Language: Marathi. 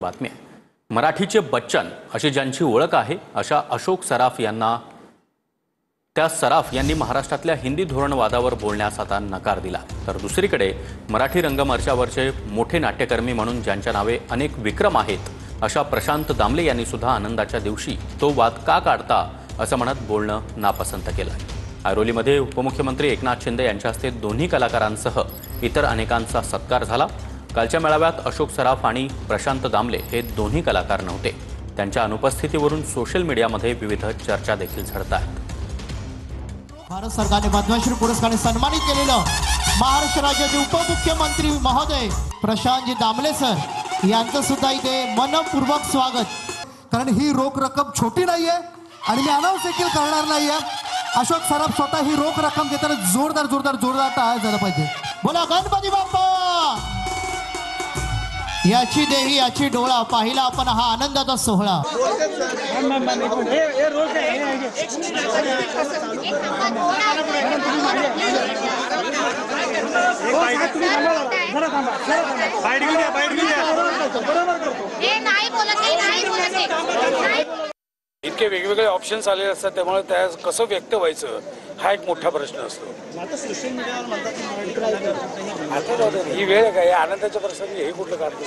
बातमी आहे। मराठीचे बच्चन अशी ज्यांची ओळख आहे अशा अशोक सराफ यांनी महाराष्ट्रातल्या हिंदी धोरण वादावर बोलण्यास आता नकार दिला। तर दुसरीकडे मराठी रंगमंचावरचे मोठे नाट्यकर्मी म्हणून ज्यांच्या नावे अनेक विक्रम आहेत अशा प्रशांत दामले यांनी सुद्धा आनंदाच्या दिवशी तो वाद का काढता असं म्हणत बोलणं नापसंत केलं। ऐरोलीमध्ये उपमुख्यमंत्री एकनाथ शिंदे यांच्या हस्ते दोन्ही कलाकारांसह इतर अनेकांचा सत्कार झाला। कालच्या मेळाव्यात अशोक सराफ आणि प्रशांत दामले हे दोन्ही कलाकार नव्हते। त्यांच्या अनुपस्थितीवरून सोशल मीडियामध्ये विविध चर्चा देखील झडत आहेत। भारत सरकारने पद्मश्री पुरस्काराने सन्मानित केलेलं महाराष्ट्र राज्याचे उपमुख्यमंत्री महोदय प्रशांतजी दामले सर यांचं सुद्धा इथे मनपूर्वक स्वागत। कारण ही रोख रक्कम छोटी नाहीये आणि मी अनाउन्स देखील करणार नाहीये। अशोक सराफ स्वतः ही रोख रक्कम देताना जोरदार टाळ्या झाला पाहिजे। बोला गणपती बाप्पा। याची देही याची डोळा पाहिला आपण हा आनंदाचा सोहळा। इतके वेगवेगळे ऑप्शन्स आलेले असतात त्यामुळे त्या कसं व्यक्त व्हायचं हा एक मोठा प्रश्न असतो। आता ही वेळ आहे का, आनंदाच्या प्रसंगी हे कुठलं काढतो।